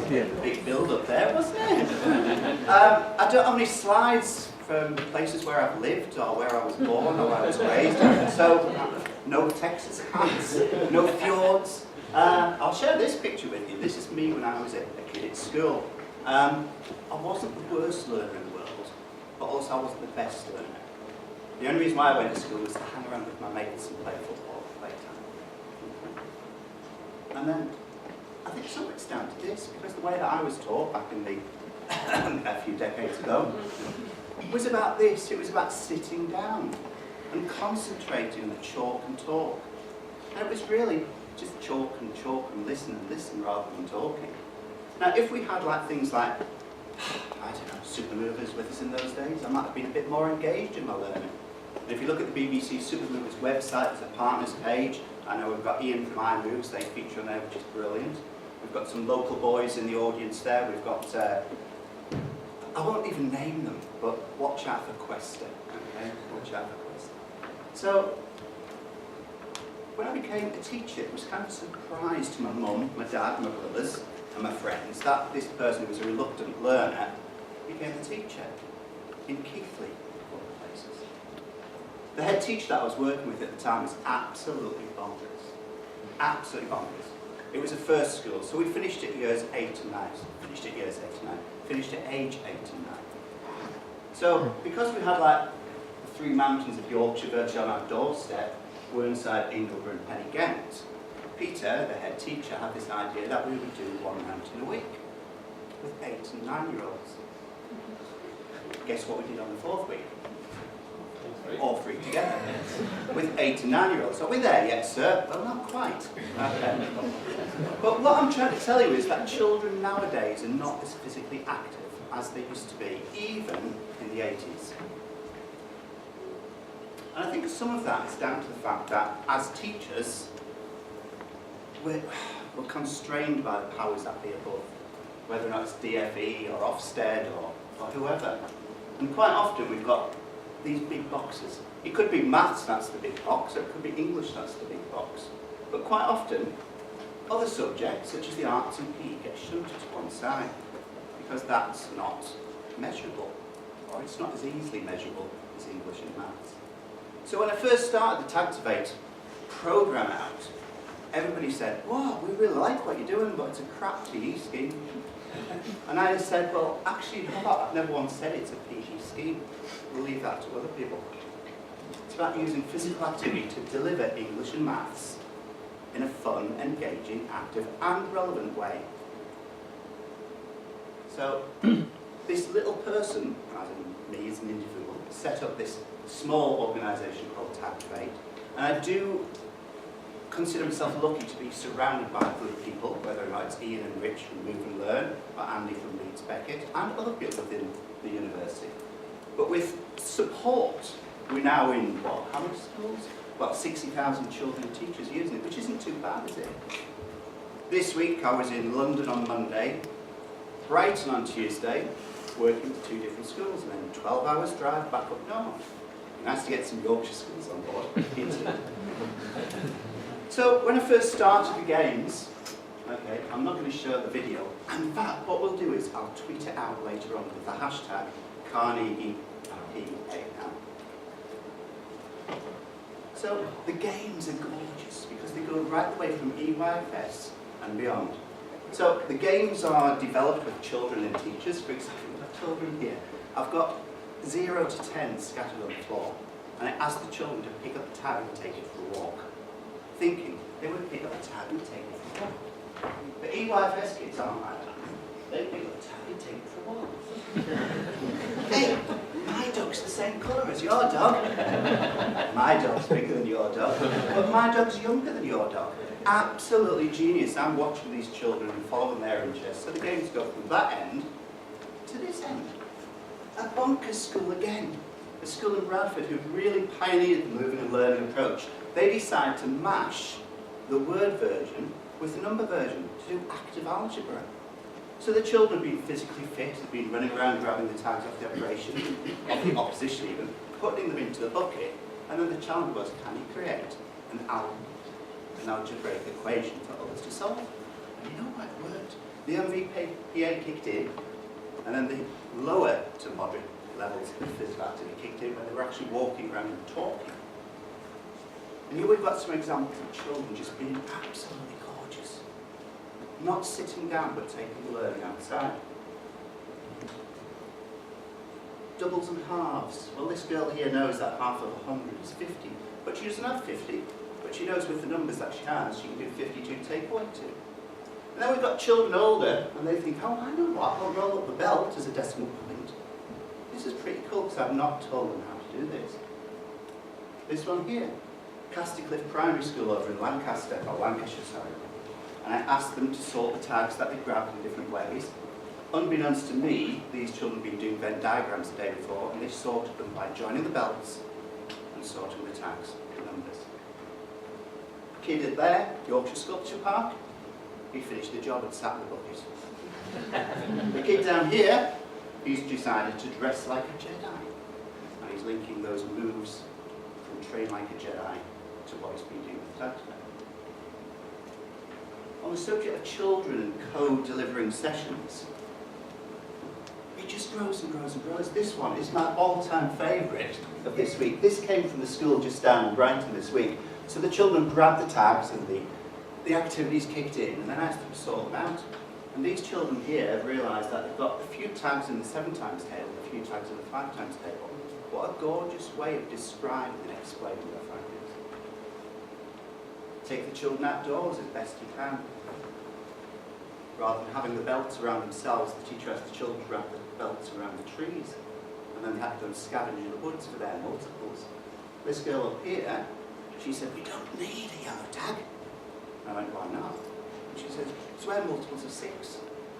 Yeah. Big build up there, wasn't it? I don't have any slides from places where I've lived or where I was born or where I was raised. So, no Texas hats, no fjords. I'll share this picture with you. This is me when I was a kid at school. I wasn't the worst learner in the world, but also I wasn't the best learner. The only reason why I went to school was to hang around with my mates and play football at playtime. And then, I think some of it's down to this, because the way that I was taught back in the a few decades ago was about this. It was about sitting down and concentrating on the chalk and talk. And it was really just chalk and listen rather than talking. Now, if we had things like, I don't know, super movers with us in those days, I might have been a bit more engaged in my learning. And if you look at the BBC Super Movers website, there's a partners page. I know we've got Ian from iMoves, they feature on there, which is brilliant. We've got some local boys in the audience there. We've got, I won't even name them, but watch out for Quester, okay? Watch out for Quester. So, when I became a teacher, it was kind of a surprise to my mum, my dad, my brothers, and my friends that this person who was a reluctant learner became a teacher in Keighley, of all places. The head teacher that I was working with at the time was absolutely bonkers. Absolutely bonkers. It was a first school, so we finished at years 8 and 9. Finished at age 8 and 9. So, because we had the three mountains of Yorkshire virtually on our doorstep, Whernside, Ingleby and Pen-y-Ghent, Peter, the head teacher, had this idea that we would do one mountain a week with 8 and 9-year-olds. Guess what we did on the 4th week? All three together, with 8 and 9-year-olds. Are we there yet, sir? Well, not quite. Okay. But what I'm trying to tell you is that children nowadays are not as physically active as they used to be, even in the 80s. And I think some of that is down to the fact that, as teachers, we're constrained by the powers that be above, whether or not it's DFE or Ofsted or whoever. And quite often we've got these big boxes. It could be maths, that's the big box, or it could be English, that's the big box. But quite often, other subjects, such as the arts and PE, get shunted to one side, because that's not measurable, or it's not as easily measurable as English and maths. So when I first started the Tagtiv8 program out, everybody said, "Wow, we really like what you're doing, but it's a crap PE scheme." And I said, well, actually, you know what? I've never once said it's a PE scheme. We'll leave that to other people. It's about using physical activity to deliver English and maths in a fun, engaging, active and relevant way. So, this little person, as in me as an individual, set up this small organisation called Tagtiv8, and I do consider myself lucky to be surrounded by good people, whether or not it's Ian and Rich from Move and Learn, or Andy from Leeds Beckett, and other people within the university. But with support, we're now in, what, how many schools? About 60,000 children and teachers using it, which isn't too bad, is it? This week I was in London on Monday, Brighton on Tuesday, working with 2 different schools, and then 12 hours drive back up north. Nice to get some Yorkshire schools on board. So when I first started the games, okay, I'm not going to show the video. In fact, what we'll do is I'll tweet it out later on with the hashtag Carnegie8 now. So the games are gorgeous because they go right the way from EYFS and beyond. So the games are developed with children and teachers. For example, I've got children here. I've got 0 to 10 scattered on the floor, and I ask the children to pick up a tag and take it for a walk, thinking they would pick up a tag and take it for a walk. But EYFS kids aren't like that. They pick up a tag and take it for a walk. Hey, my dog's the same colour as your dog. My dog's bigger than your dog, but my dog's younger than your dog. Absolutely genius. I'm watching these children and following their interests. So the games go from that end to this end. A bonkers school again. A school in Bradford who really pioneered the moving and learning approach. They decided to mash the word version with the number version to do active algebra. So the children have been physically fit, have been running around grabbing the tags off the operation, of the opposition even, putting them into the bucket, and then the challenge was, can you create an algebraic equation for others to solve? And you know what, it worked. the MVPA kicked in, and then the lower to moderate levels of physical activity kicked in when they were actually walking around and talking. And here we've got some examples of children just being absolutely gorgeous. Not sitting down, but taking the learning outside. Doubles and halves. Well, this girl here knows that half of 100 is 50, but she doesn't have 50. But she knows with the numbers that she has, she can do 52 take away 2. And then we've got children older, and they think, oh, I know what, I'll roll up the belt as a decimal point. This is pretty cool, because I've not told them how to do this. This one here, Castercliff Primary School over in Lancashire, sorry. And I asked them to sort the tags that they grabbed in different ways. Unbeknownst to me, these children have been doing Venn diagrams the day before, and they sorted them by joining the belts and sorting the tags, the numbers. Kid at there, Yorkshire Sculpture Park, he finished the job and sat in the bucket. The kid down here, he's decided to dress like a Jedi. And he's linking those moves from train like a Jedi to what he's been doing with Tagtiv8. On the subject of children and code-delivering sessions, it just grows and grows and grows. This one is my all-time favourite of this week. This came from the school just down in Brighton this week. So the children grabbed the tags and the activities kicked in, and then I asked them to sort them out. And these children here have realised that they've got a few tags in the 7 times table, a few tags in the 5 times table. What a gorgeous way of describing and explaining their findings. Take the children outdoors as best you can. Rather than having the belts around themselves, the teacher asked the children to wrap the belts around the trees. And then they had to go and scavenge in the woods for their multiples. This girl up here, she said, we don't need a yellow tag. And I went, why not? And she said, it's where multiples of 6.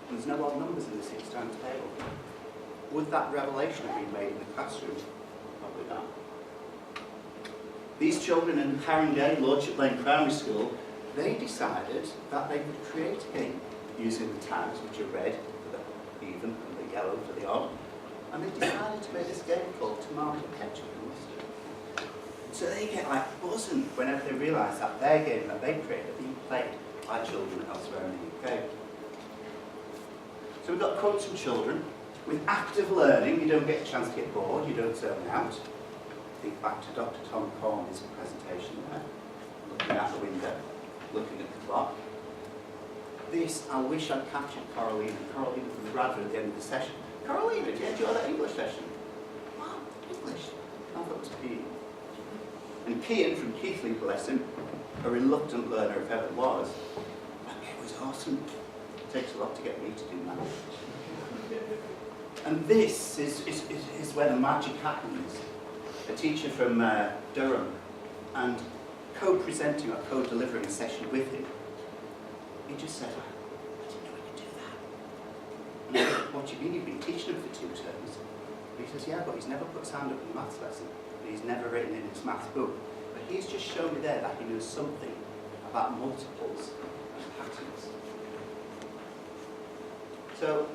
And there's no odd numbers in the 6 times table. Would that revelation have been made in the classroom? Probably not. These children in Haringey, Lordship Lane Primary School, they decided that they would create a game using the tags, which are red for the even and the yellow for the odd. And they decided to make this game called Tomato Ketchup and Mustard. So they get like buzzing whenever they realise that their game that they created are being played by children elsewhere in the UK. So we've got quotes from children. With active learning, you don't get a chance to get bored, you don't zone out. Think back to Dr. Tom Corney's presentation there, looking out the window, looking at the clock. This, I wish I'd captured Carolina from Bradford at the end of the session. Carolina, did you enjoy that English session? Wow, English. I thought it was PE. And Kian from Keighley, bless him, a reluctant learner if ever was, that game was awesome. It takes a lot to get me to do that. And this is where the magic happens. A teacher from Durham, and co-presenting or co-delivering a session with him, he just said, I didn't know we could do that. And I said, what do you mean, you've been teaching him for 2 terms? And he says, yeah, but he's never put his hand up in a maths lesson. And he's never written in his maths book. But he's just shown me there that he knows something about multiples and patterns. So,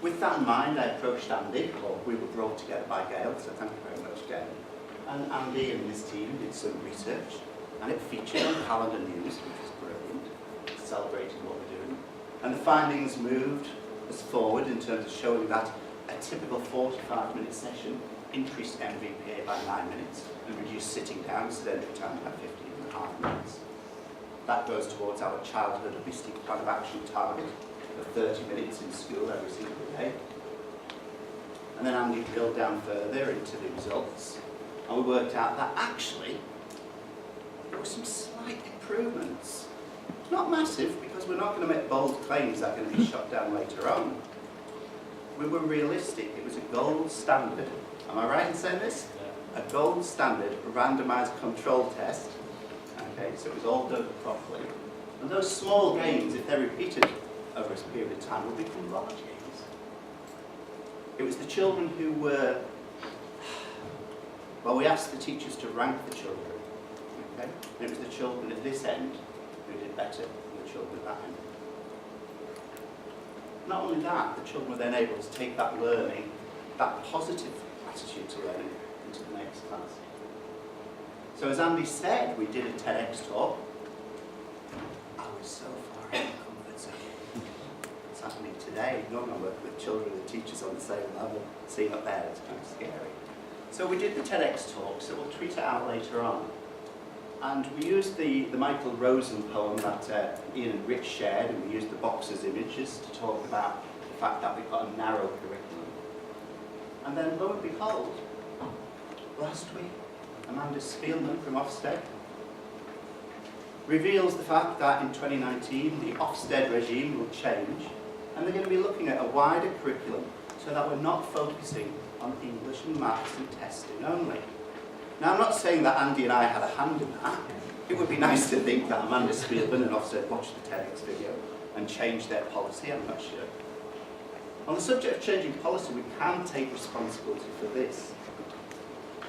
with that in mind, I approached Andy, or we were brought together by Gail, so thank you very much, Gail. And Andy and his team did some research, and it featured on Calendar News, which was brilliant, celebrating what we're doing. And the findings moved us forward in terms of showing that a typical 45-minute session increased MVPA by 9 minutes and reduced sitting down sedentary time by 15.5 minutes. That goes towards our childhood holistic plan of action target of 30 minutes in school every single day. And then Andy drilled down further into the results, and we worked out that actually there were some slight improvements. Not massive, because we're not going to make bold claims that are going to be shot down later on. We were realistic. It was a gold standard. Am I right in saying this? A gold standard randomised control test. Okay, so it was all done properly. And those small gains, if they're repeated over a period of time, will become large gains. It was the children who were, well, we asked the teachers to rank the children. Okay? And it was the children at this end who did better than the children at that end. Not only that, the children were then able to take that learning, that positive attitude to learning, into the next class. So as Andy said, we did a TEDx talk. I was so far out of my comfort zone. happening today. Normally I'm working with children and teachers on the same level. Seeing up there, it's kind of scary. So we did the TEDx talk, so we'll tweet it out later on. And we used the Michael Rosen poem that Ian and Rich shared, and we used the boxers' images to talk about the fact that we've got a narrow curriculum. And then lo and behold, last week, Amanda Spielman from Ofsted reveals the fact that in 2019 the Ofsted regime will change, and they're going to be looking at a wider curriculum so that we're not focusing on English and maths and testing only. Now, I'm not saying that Andy and I had a hand in that. It would be nice to think that Amanda Spielman and Ofsted watched the TEDx video and changed their policy, I'm not sure. On the subject of changing policy, we can take responsibility for this.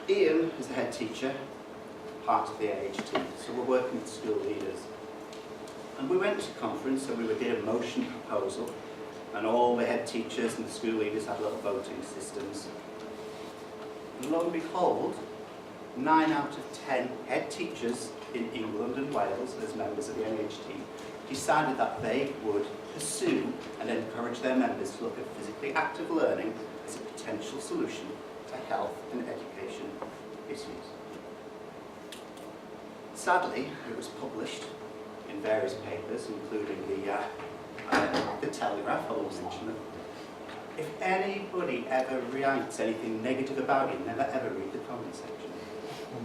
Ian is the head teacher, part of the AHT, so we're working with school leaders. And we went to a conference and we did a motion proposal, and all the head teachers and the school leaders had little voting systems. And lo and behold, 9 out of 10 head teachers in England and Wales, as members of the AHT, decided that they would pursue and encourage their members to look at physically active learning as a potential solution to health and education issues. Sadly, it was published in various papers, including the Telegraph, I will mention it. If anybody ever writes anything negative about it, never ever read the comment section.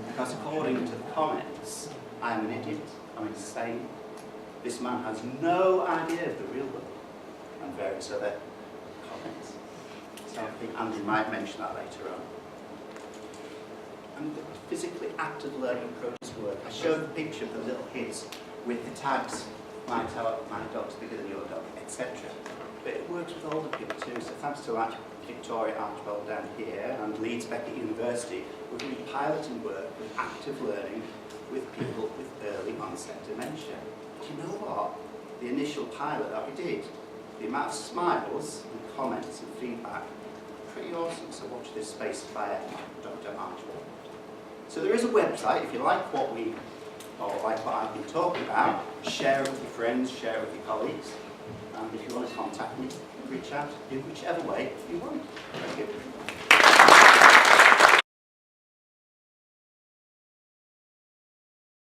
Because according to the comments, I'm an idiot, I'm insane. This man has no idea of the real world, and various other comments. So I think Andy might mention that later on. And the physically active learning approaches work. I showed the picture of the little kids with the tags, my dog's bigger than your dog, etc. But it works with older people too, so thanks to Victoria Archibald down here and Leeds Beckett University, we're going to be piloting work with active learning with people with early onset dementia. Do you know what? The initial pilot that we did, the amount of smiles and comments and feedback, pretty awesome. So watch this space by Dr. Archibald. So there is a website, if you like what I've been talking about, share it with your friends, share it with your colleagues. And if you want to contact me, reach out in whichever way you want. Thank you.